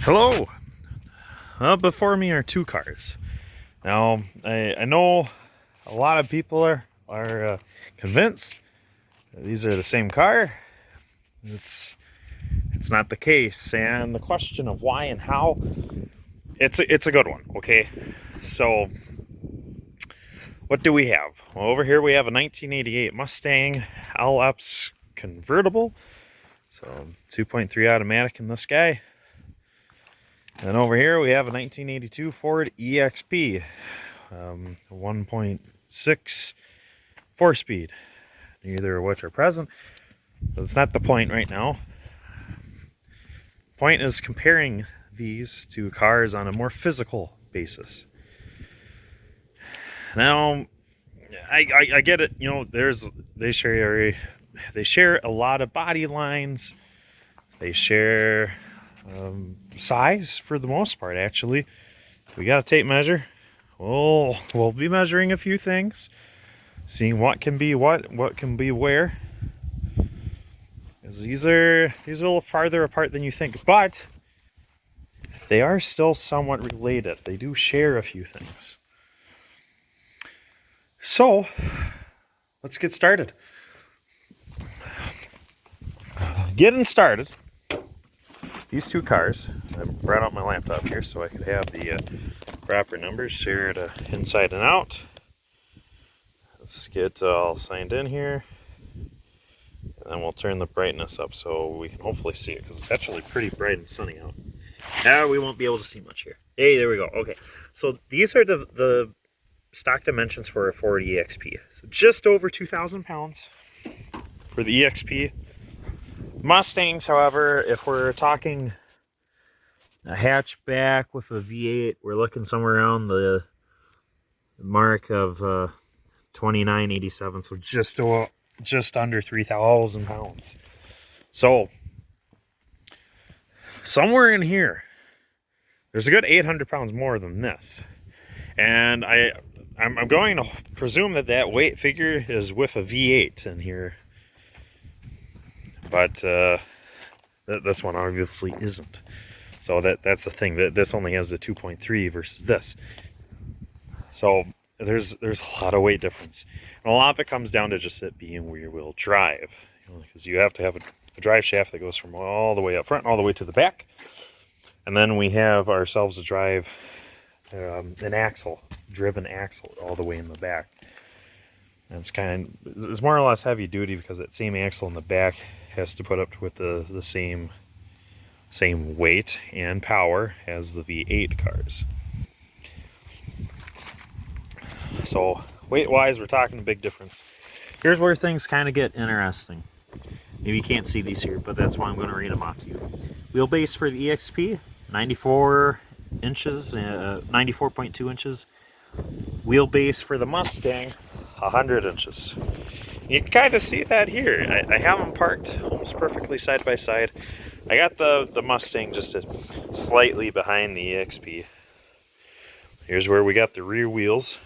Hello. Before me are two cars. Now, I know a lot of people are convinced that these are the same car. It's not the case, and the question of why and how, it's a good one. Okay, so what do we have? Well, over here we have a 1988 Mustang LS convertible, so 2.3 automatic in this guy. And over here we have a 1982 Ford EXP, 1.6 4-speed, neither of which are present, but it's not the point right now. Point is comparing these two cars on a more physical basis. Now, I get it, you know, they share a lot of body lines, they share size for the most part. Actually, we got a tape measure. We'll be measuring a few things, seeing what can be what can be where. These are a little farther apart than you think, but they are still somewhat related. They do share a few things. So let's get started. Getting started. These two cars, I brought out my laptop here so I could have the proper numbers shared inside and out. Let's get all signed in here, and then we'll turn the brightness up so we can hopefully see it, because it's actually pretty bright and sunny out. Now we won't be able to see much here. Hey, there we go. Okay, so these are the stock dimensions for a Ford EXP. So just over 2,000 pounds for the EXP. Mustangs, however, if we're talking a hatchback with a V8, we're looking somewhere around the mark of 2987, so just under 3,000 pounds. So somewhere in here, there's a good 800 pounds more than this, and I'm going to presume that weight figure is with a V8 in here. But this one obviously isn't. So that's the thing. That this only has the 2.3 versus this. So there's a lot of weight difference, and a lot of it comes down to just it being rear-wheel drive. Because you have to have a drive shaft that goes from all the way up front, all the way to the back, and then we have ourselves a drive, an driven axle, all the way in the back. And it's more or less heavy duty because that same axle in the back has to put up with the same weight and power as the V8 cars. So weight wise, we're talking a big difference. Here's where things kind of get interesting. Maybe you can't see these here, but that's why I'm going to read them off to you. Wheelbase for the EXP, 94 inches, 94.2 inches. Wheelbase for the Mustang, 100 inches. You can kind of see that here. I have them parked almost perfectly side by side. I got the Mustang just slightly behind the EXP. Here's where we got the rear wheels.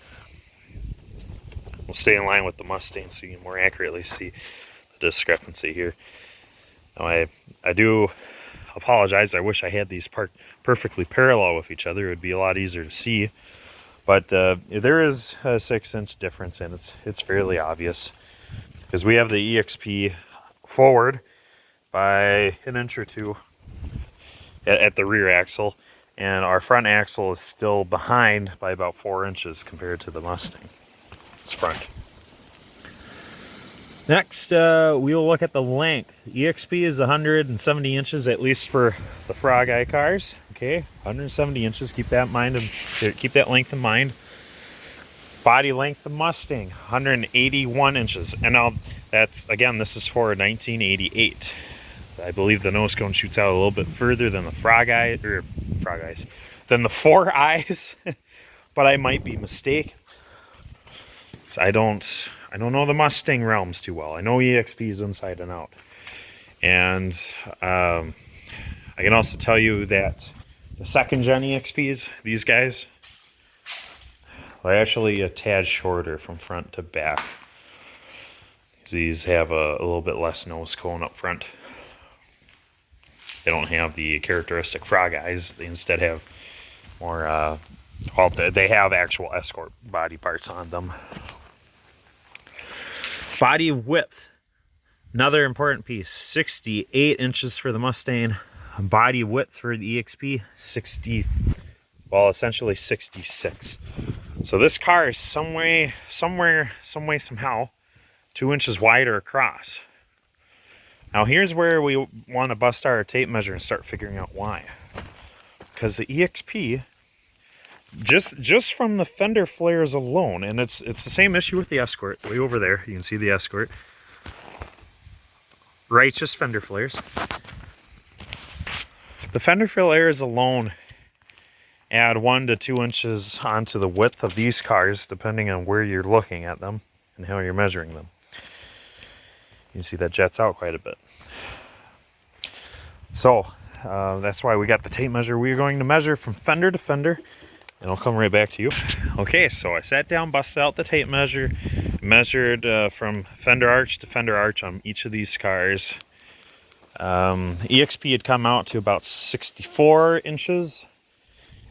We'll stay in line with the Mustang so you can more accurately see the discrepancy here. Now I do apologize. I wish I had these parked perfectly parallel with each other. It would be a lot easier to see. But there is a 6-inch difference, and it's fairly obvious, because we have the EXP forward by an inch or two at the rear axle, and our front axle is still behind by about 4 inches compared to the Mustang. It's front. Next, we will look at the length. EXP is 170 inches, at least for the Frog Eye cars. Okay, 170 inches. Keep that in mind, and keep that length in mind. Body length of Mustang, 181 inches. And now that's, again, this is for 1988. I believe the nose cone shoots out a little bit further than the than the 4 eyes, but I might be mistaken. So I don't know the Mustang realms too well. I know EXPs inside and out. And I can also tell you that the second gen EXPs, these guys, are actually a tad shorter from front to back. These have a little bit less nose cone up front. They don't have the characteristic frog eyes. They instead have more, well, they have actual Escort body parts on them. Body width, another important piece. 68 inches for the Mustang. Body width for the EXP, essentially 66. So this car is somewhere, somehow 2 inches wider across. Now here's where we want to bust our tape measure and start figuring out why. Because the EXP, just from the fender flares alone, and it's the same issue with the Escort. Way over there, you can see the Escort. Righteous fender flares. The fender flares alone add 1 to 2 inches onto the width of these cars, depending on where you're looking at them and how you're measuring them. You can see that jets out quite a bit. So that's why we got the tape measure. We're going to measure from fender to fender, and I'll come right back to you. Okay, so I sat down, busted out the tape measure, measured from fender arch to fender arch on each of these cars. EXP had come out to about 64 inches,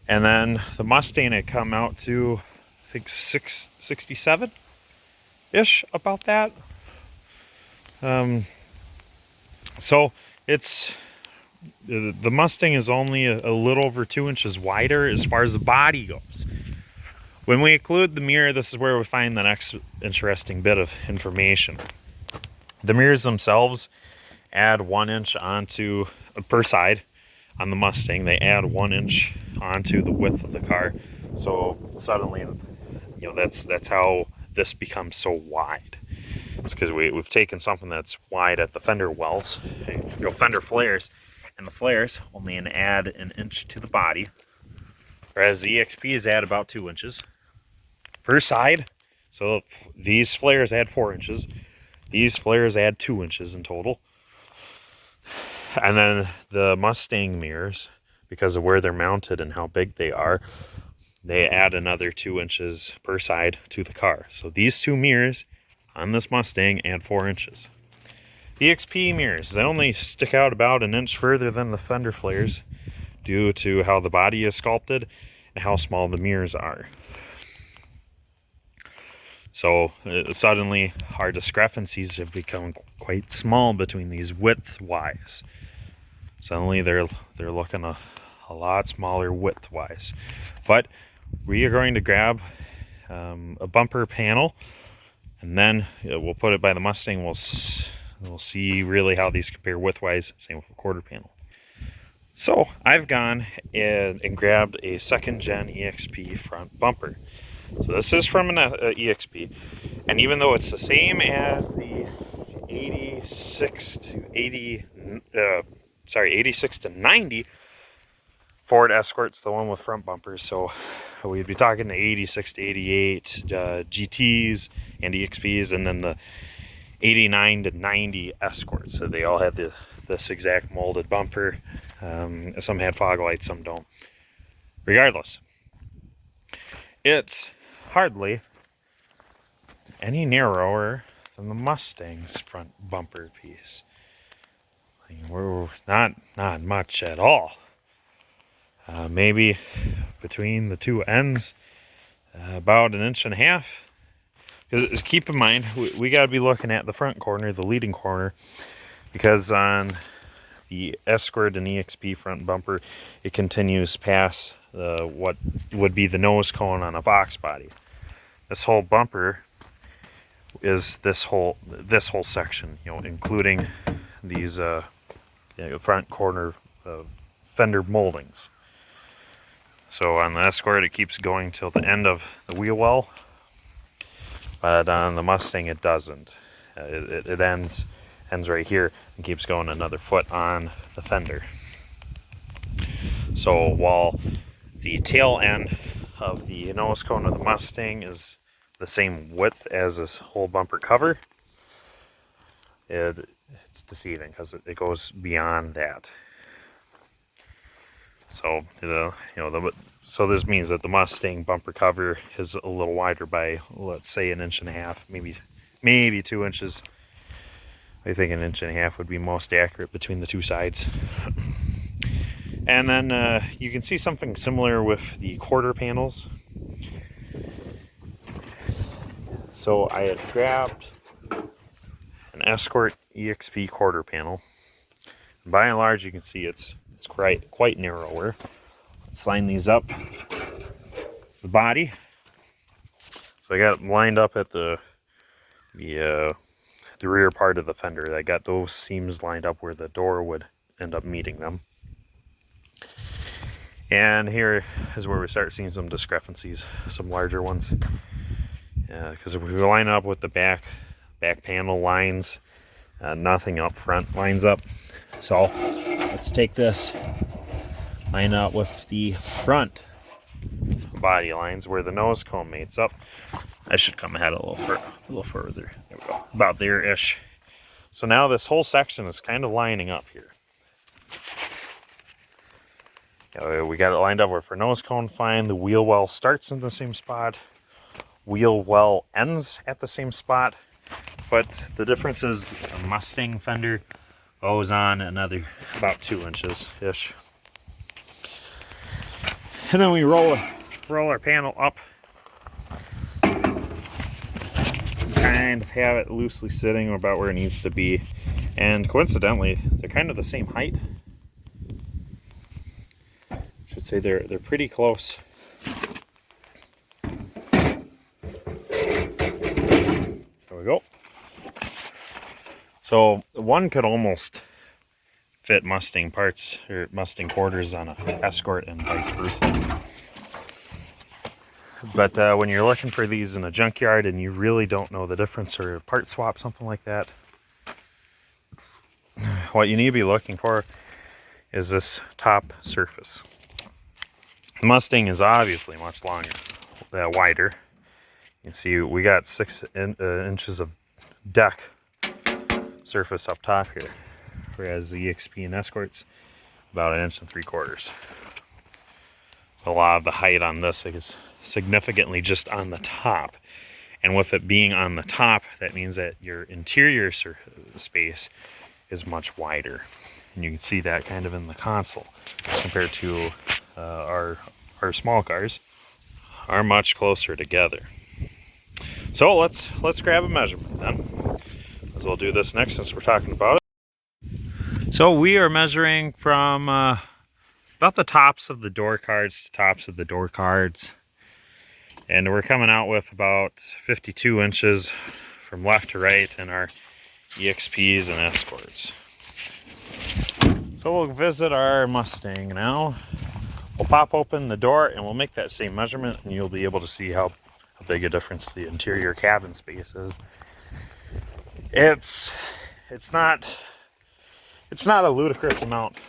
and then the Mustang had come out to, I think, 67-ish, about that. So it's, the Mustang is only a little over 2 inches wider as far as the body goes. When we include the mirror, this is where we find the next interesting bit of information. The mirrors themselves add 1 inch onto, per side on the Mustang, they add 1 inch onto the width of the car. So suddenly, you know, that's how this becomes so wide. It's because we've taken something that's wide at the fender wells, fender flares, and the flares only add 1 inch to the body, whereas the EXPs add about 2 inches per side. So these flares add 4 inches, these flares add 2 inches in total. And then the Mustang mirrors, because of where they're mounted and how big they are, they add another 2 inches per side to the car. So these two mirrors on this Mustang add 4 inches. The EXP mirrors, they only stick out about 1 inch further than the fender flares due to how the body is sculpted and how small the mirrors are. So suddenly our discrepancies have become quite small between these width-wise. Suddenly they're looking a lot smaller width-wise. But we are going to grab a bumper panel, and then we'll put it by the Mustang. We'll see really how these compare width-wise. Same with the quarter panel. So I've gone and grabbed a 2nd gen EXP front bumper. So this is from an EXP, and even though it's the same as the 86 to 90 Ford Escort's the one with front bumpers, so we'd be talking the 86 to 88 GTs and EXPs, and then the 89 to 90 Escorts. So they all had this exact molded bumper. Some had fog lights, some don't. Regardless, it's hardly any narrower than the Mustang's front bumper piece. I mean, we're not much at all. Maybe between the two ends, about 1.5 inches. Because keep in mind, we got to be looking at the front corner, the leading corner, because on the Escort and EXP front bumper, it continues past what would be the nose cone on a Vox body. This whole bumper is this whole section, including these front corner fender moldings. So on the Escort, it keeps going till the end of the wheel well, but on the Mustang, it doesn't. It ends right here and keeps going another foot on the fender. So while the tail end of the nose cone of the Mustang is the same width as this whole bumper cover, it's deceiving because it goes beyond that. So so this means that the Mustang bumper cover is a little wider by, let's say, 1.5 inches, maybe 2 inches. I think 1.5 inches would be most accurate between the two sides. And then you can see something similar with the quarter panels. So I had grabbed an Escort EXP quarter panel. And by and large, you can see it's quite narrower. Let's line these up. The body. So I got it lined up at the rear part of the fender. I got those seams lined up where the door would end up meeting them. And here is where we start seeing some discrepancies, some larger ones. Because if we line up with the back panel lines, nothing up front lines up. So let's take this, line up with the front body lines where the nose cone mates up. I should come ahead a little further. There we go, about there-ish. So now this whole section is kind of lining up here. We got it lined up where for nose cone fine, the wheel well starts in the same spot, wheel well ends at the same spot, but the difference is a Mustang fender goes on another about 2 inches-ish. And then we roll our panel up, kind of have it loosely sitting about where it needs to be, and coincidentally they're kind of the same height. I should say they're pretty close. There we go. So one could almost fit Mustang parts or Mustang quarters on a Escort and vice versa. But when you're looking for these in a junkyard and you really don't know the difference, or a part swap, something like that, what you need to be looking for is this top surface. The Mustang is obviously much longer, wider. You can see we got 6 inches of deck surface up top here, whereas the EXP and Escort's about 1.75 inches. A lot of the height on this is significantly just on the top, and with it being on the top, that means that your interior space is much wider, and you can see that kind of in the console as compared to our small cars are much closer together. So let's grab a measurement then, as we'll do this next since we're talking about it. So we are measuring from about the tops of the door cards to tops of the door cards, and we're coming out with about 52 inches from left to right in our EXPs and Escorts. So we'll visit our Mustang now. We'll pop open the door and we'll make that same measurement, and you'll be able to see how big a difference the interior cabin space is. It's not a ludicrous amount,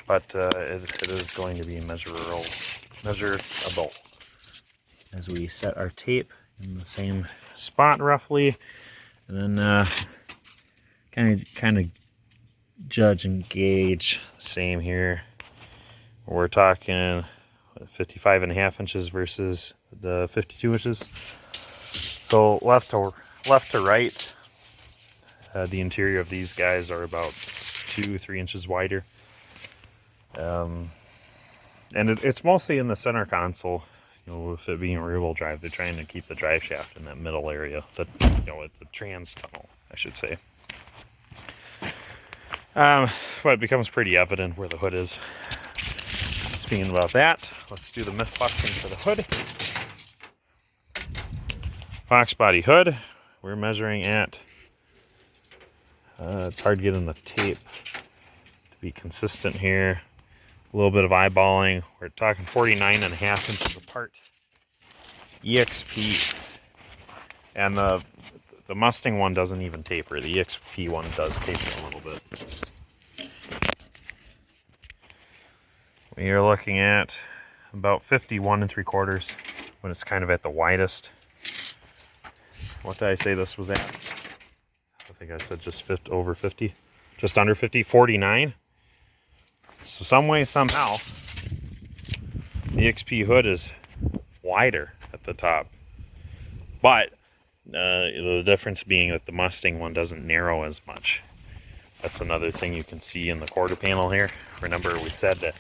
but it is going to be measurable as we set our tape in the same spot roughly, and then kind of judge and gauge the same here. We're talking 55.5 inches versus the 52 inches. So left to right, the interior of these guys are about 2-3 inches wider. And it's mostly in the center console. You know, with it being a rear-wheel drive, they're trying to keep the drive shaft in that middle area, the trans tunnel, I should say. But it becomes pretty evident where the hood is. Speaking about that, let's do the myth busting for the hood. Box body hood, we're measuring at, it's hard to get in the tape to be consistent here. A little bit of eyeballing. We're talking 49.5 inches apart. EXP. And the Mustang one doesn't even taper. The EXP one does taper a little bit. We are looking at about 51.75 when it's kind of at the widest. What did I say this was at? I think I said just over 50. Just under 50. 49. So some way, somehow, the EXP hood is wider at the top. But the difference being that the Mustang one doesn't narrow as much. That's another thing you can see in the quarter panel here. Remember we said that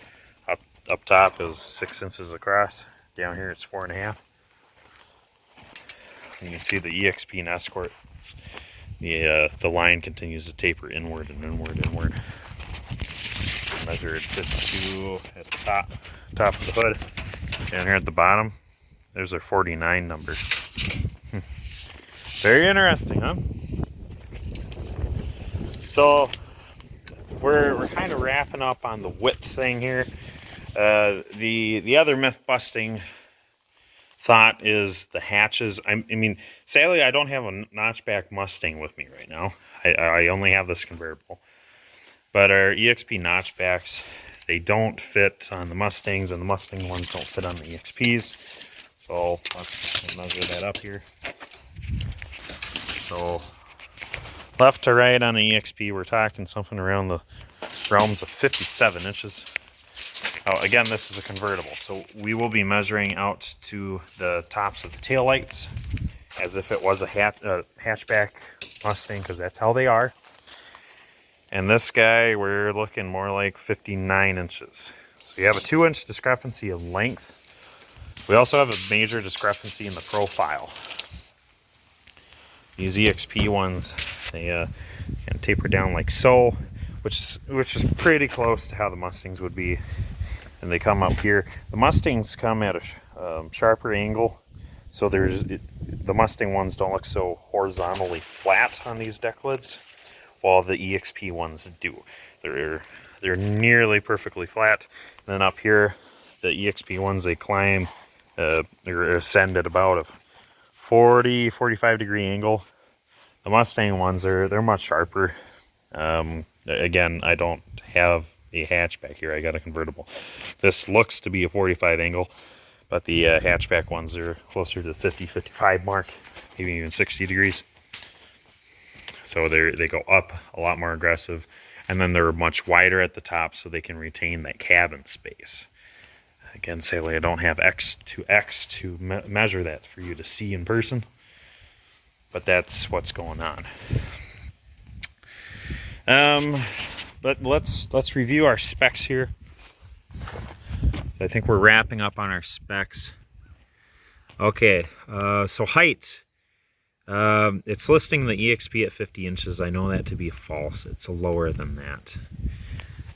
up top is 6 inches across. Down here it's 4.5. You can see the EXP and Escort. The line continues to taper inward and inward. Measure at 52 at the top of the hood. Down here at the bottom, there's our 49 number. Very interesting, huh? So we're kind of wrapping up on the width thing here. The other myth busting thought is the hatches. I mean, sadly, I don't have a notchback Mustang with me right now. I only have this convertible. But our EXP notchbacks, they don't fit on the Mustangs, and the Mustang ones don't fit on the EXPs. So let's measure that up here. So left to right on the EXP, we're talking something around the realms of 57 inches. Oh, again, this is a convertible, so we will be measuring out to the tops of the taillights as if it was a hatchback Mustang, because that's how they are. And this guy, we're looking more like 59 inches. So you have a 2-inch discrepancy in length. We also have a major discrepancy in the profile. These EXP ones, they can taper down like so, which is pretty close to how the Mustangs would be. And they come up here. The Mustangs come at a sharper angle, so the Mustang ones don't look so horizontally flat on these deck lids, while the EXP ones do. They're nearly perfectly flat. And then up here, the EXP ones, they climb or ascend at about a 40-45 degree angle. The Mustang ones they're much sharper. Again, I don't have a hatchback here. I got a convertible. This looks to be a 45 angle, but the hatchback ones are closer to the 50-55 mark, maybe even 60 degrees. So they go up a lot more aggressive, and then they're much wider at the top, so they can retain that cabin space. Again, sadly, I don't have X to X to measure that for you to see in person, but that's what's going on. But let's review our specs here. I think we're wrapping up on our specs. Okay, so height. It's listing the EXP at 50 inches. I know that to be false. It's lower than that.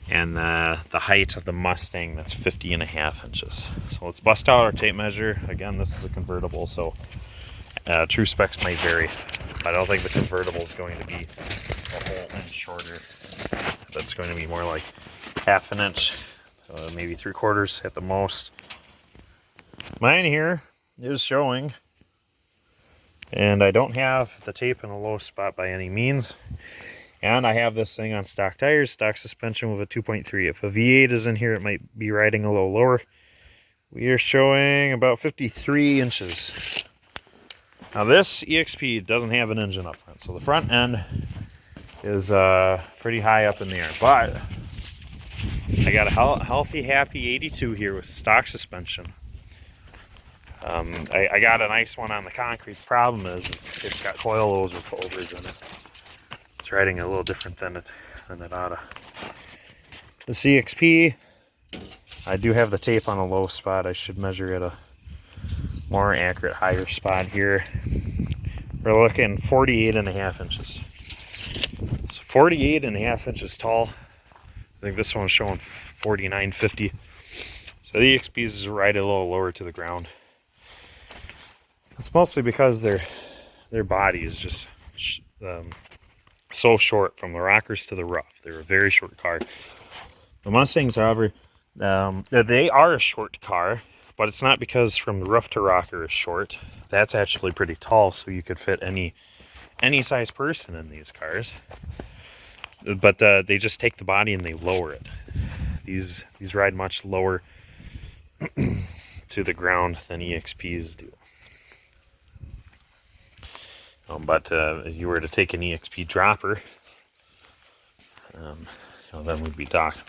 And the height of the Mustang, that's 50.5 inches. So let's bust out our tape measure. Again, this is a convertible, so true specs might vary. I don't think the convertible is going to be a whole inch shorter. That's going to be more like half an inch, maybe 3/4 at the most. Mine here is showing, and I don't have the tape in a low spot by any means. And I have this thing on stock tires, stock suspension with a 2.3. If a V8 is in here, it might be riding a little lower. We are showing about 53 inches. Now this EXP doesn't have an engine up front, so the front end is pretty high up in the air. But I got a healthy, happy 82 here with stock suspension. I got a nice one on the concrete. The problem is it's got coilovers in it. It's riding a little different than it oughta. The EXP, I do have the tape on a low spot. I should measure at a more accurate, higher spot here. We're looking 48.5 inches. So 48.5 inches tall. I think this one's showing 49.50. So the EXPs is right a little lower to the ground. It's mostly because their body is just so short from the rockers to the roof. They're a very short car. The Mustangs, however, they are a short car, but it's not because from the roof to rocker is short. That's actually pretty tall, so you could fit any size person in these cars. But they just take the body and they lower it. These ride much lower to the ground than EXPs do. But if you were to take an EXP dropper, then we'd be talking.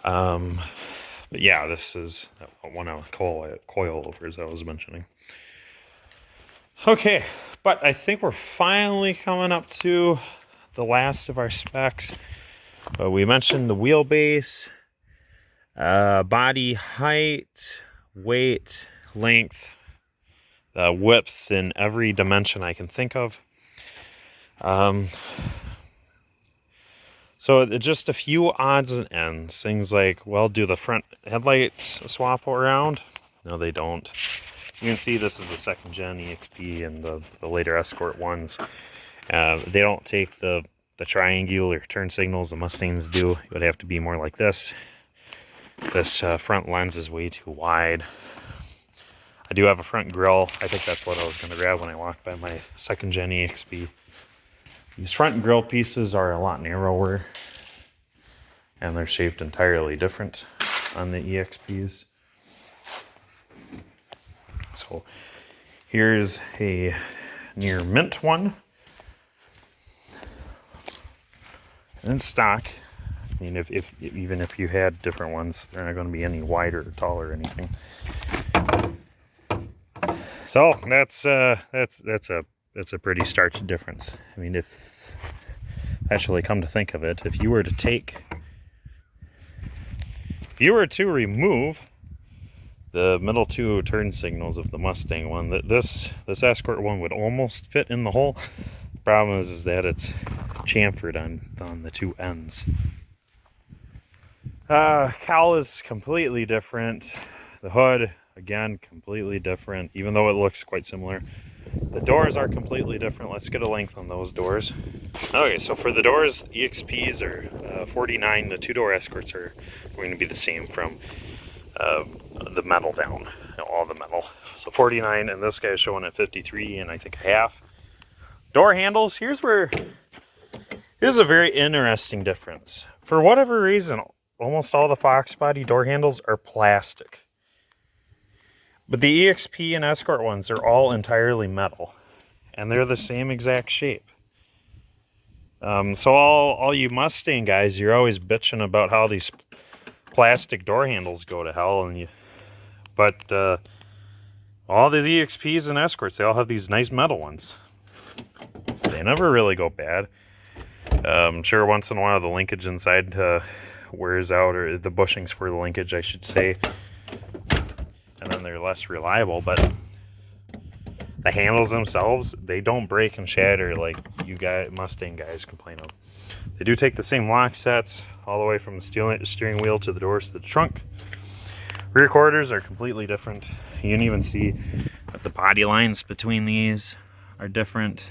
But yeah, this is one of the coilovers I was mentioning. Okay, but I think we're finally coming up to the last of our specs. We mentioned the wheelbase, body height, weight, length, width in every dimension I can think of. So just a few odds and ends. Things like, well, do the front headlights swap around? No, they don't. You can see this is the 2nd gen EXP and the later Escort ones. They don't take the triangular turn signals the Mustangs do. It would have to be more like this. This front lens is way too wide. I do have a front grille. I think that's what I was going to grab when I walked by my 2nd gen EXP. These front grille pieces are a lot narrower, and they're shaped entirely different on the EXPs. So here's a near mint one. And stock. I mean, even if you had different ones, they're not going to be any wider or taller or anything. So that's a pretty stark difference. I mean, if actually come to think of it, if you were to remove the middle 2 turn signals of the Mustang one, this Escort one would almost fit in the hole. The problem is that it's chamfered on the 2 ends. Cowl is completely different. The hood, again, completely different, even though it looks quite similar. The doors are completely different. Let's get a length on those doors. Okay, so for the doors, EXPs are 49. The 2-door Escorts are going to be the same from the metal down, all the metal. So 49, and this guy's showing at 53 and I think half. Door handles, here's a very interesting difference. For whatever reason, almost all the Fox body door handles are plastic. But the EXP and Escort ones are all entirely metal. And they're the same exact shape. So all you Mustang guys, you're always bitching about how these plastic door handles go to hell. But all these EXPs and Escorts, they all have these nice metal ones. They never really go bad. I'm sure once in a while the linkage inside wears out, or the bushings for the linkage, I should say. And then they're less reliable, but the handles themselves, they don't break and shatter like you Mustang guys complain of. They do take the same lock sets all the way from the steering wheel to the doors to the trunk. Rear quarters are completely different. You can even see that the body lines between these are different.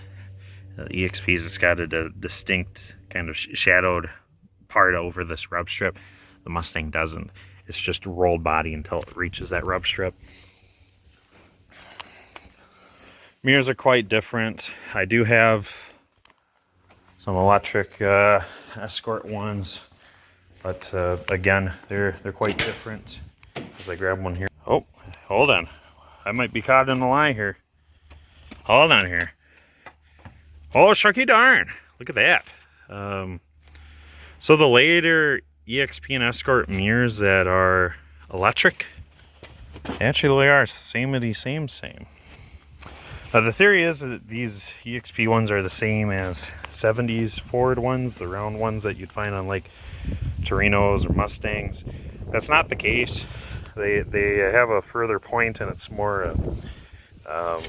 The EXP's has got a distinct kind of shadowed part over this rub strip. The Mustang doesn't. It's just a rolled body until it reaches that rub strip. Mirrors are quite different. I do have some electric Escort ones, but again, they're quite different. As I grab one here. Oh, hold on. I might be caught in the lie here. Hold on here. Oh, shucky darn. Look at that. So the later EXP and Escort mirrors that are electric, actually they are same. The theory is that these EXP ones are the same as 70s Ford ones, the round ones that you'd find on like Torinos or Mustangs. That's not the case. They have a further point, and it's more of a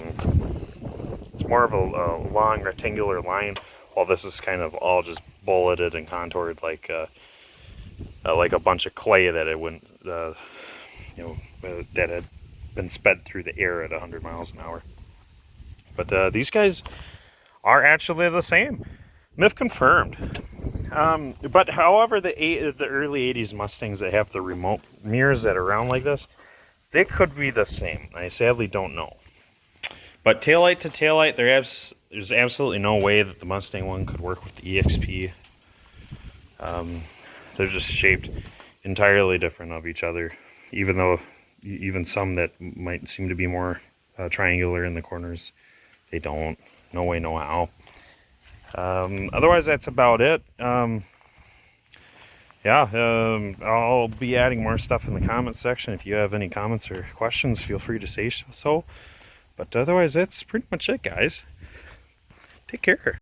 long rectangular line, while this is kind of all just bulleted and contoured like a bunch of clay that it wouldn't, that had been sped through the air at 100 miles an hour. But these guys are actually the same. Myth confirmed. But however, the early 80s Mustangs that have the remote mirrors that are round like this, they could be the same. I sadly don't know. But taillight to taillight, there's absolutely no way that the Mustang one could work with the EXP. They're just shaped entirely different of each other, even some that might seem to be more triangular in the corners, they don't. No way, no how. Otherwise, that's about it. I'll be adding more stuff in the comments section. If you have any comments or questions, feel free to say so. But otherwise, that's pretty much it, guys. Take care.